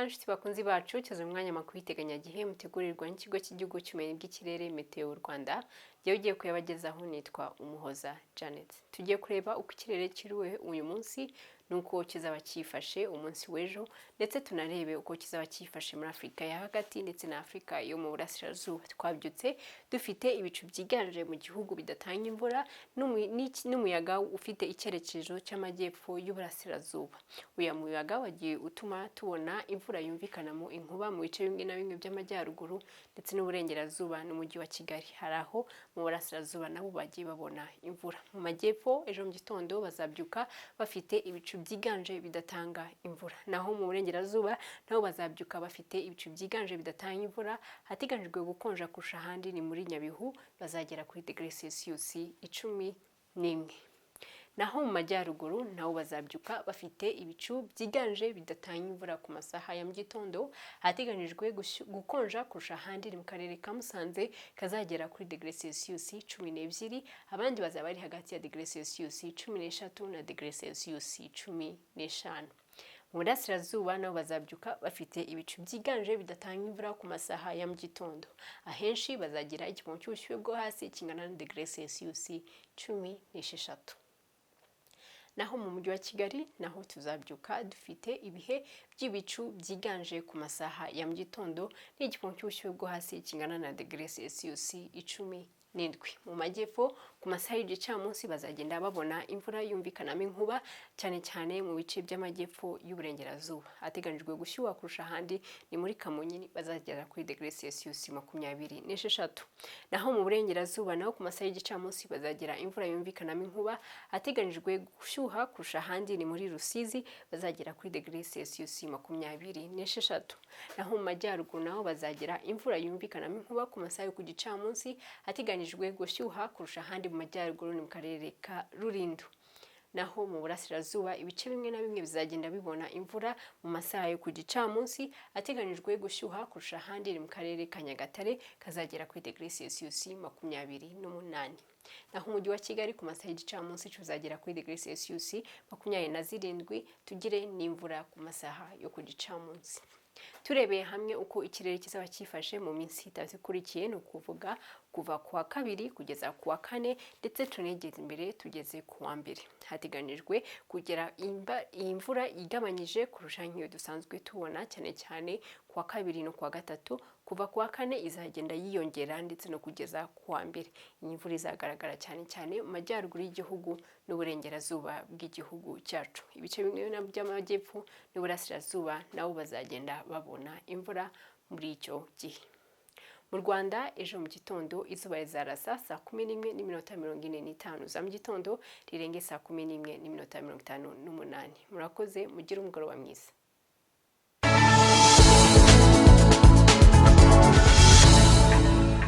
nshuti bakunzi bacu cyazwe umwanya makuru iteganyagihe mutegurirwa n'ikigo cy'igihugu cy'ubumenyi bw'ikirere Meteo Rwanda. Yewe ugiye kuyabagezaho nitwa Umuhoza Janet. Tugiye kureba uko ikirere kiriwe uyu munsi nuko kizaba cyifashe umunsi w'ejo, ndetse tunarebe uko kizaba cyifashe muri Afrika ya hagati ndetse na Afrika yo mu burasirazuba. Twabyutse dufite ibicu byiganje mu gihugu bidatanga imvura n'umuyaga ufite icyerekezo cy'amajyepfo y'uburasirazuba. Uyu muyaga wagiye utuma tubona imvura yumvikanamo inkuba mu bice bimwe na bimwe by'amajyaruguru ndetse n'uburengerazuba n'umujyi wa Kigali. Hari aho mu burasirazuba nabo bagiye babona imvura. Mu majyepfo ejo mu gitondo bazabyuka bafite ibicu byiganje bidatanga imvura, naho mu burengerazuba nabo bazabyuka bafite ibicu byiganje bidatanga imvura. Hateganijwe gukonja kurusha ahandi ni muri Nyabihu, bazagera kuri °C 11. Naho mu majyaruguru nabo bazabyuka bafite ibicu byiganje bidatanga imvura ku masaha ya mu gitondo. Hateganijwe gukonja kurusha ahandi ni mu karere ka Musanze, kazagera kuri °C 12. Abandi bazaba bari hagati ya °C 13 na °C 15. Mu burasirazuba nabo bazabyuka bafite ibicu byiganje bidatanga imvura ku masaha ya mu gitondo. Ahenshi bazagira igipimo cy'ubushyuhe bwo hasi kingana na °C 16. Naho mu mujyi wa Kigali naho tuzabyuka dufite ibihe by'ibicu byiganje ku masaha ya mu gitondo n'igipimo cy'ubushyuhe bwo hasi kingana na °C 17. Mu majyepfo ku masaha y'igicamunsi bazagenda babona imvura yumvikanamo inkuba cyane cyane mu bice by'amajyepfo y'uburengerazuba. Hateganijwe gushyuha kurusha ahandi ni muri Kamonyi, bazagera kuri °C 26. Naho mu burengerazuba naho ku masaha y'igicamunsi bazagira imvura yumvikanamo inkuba. Hateganijwe gushyuha kurusha ahandi ni muri Rusizi, bazagera kuri °C 26. Naho mu majyaruguru naho bazagira imvura yumvikanamo inkuba ku masaha yo ku gicamunsi. Hateganijwe gushyuha kurusha ahandi mu majyaruguru ni mu karere ka Rulindo. Naho mu burasirazuba ibice bimwe na bimwe bizagenda bibona imvura mu masaha yo ku gicamunsi. Hateganijwe gushyuha kurusha ahandi ni mu karere ka Nyagatare, kazagera kuri °C 28. Naho umujyi wa Kigali ku masaha y'igicamunsi tuzagera kuri °C 27, tugire n'imvura ku masaha yo ku gicamunsi. Turebeye hamwe uko ikirere kizaba cyifashe mu minsi itatu ikurikiye, ni ukuvuga kuva ku wa kabiri kugeza ku wa kane ndetse tunegeze imbere tugeze ku wa mbere. Hateganijwe kugera iyi mvura igabanyije kurusha nk'iyo dusanzwe tubona cyane cyane ku wa kabiri no ku wa gatatu. Kuva ku wa kane izagenda yiyongera ndetse no kugeza ku wa mbere. Iyi mvura izagaragara cyane cyane mu majyaruguru y'igihugu n'uburengerazuba bw'igihugu cyacu. Ibice bimwe by'amajyepfo n'uburasirazuba nabo bazagenda babona imvura muri icyo gihe. Mu Rwanda ejo mu gitondo izuba rizarasa saa 11:45 za mu gitondo, rirenge saa 11:58. Murakoze, mugire umugoroba mwiza.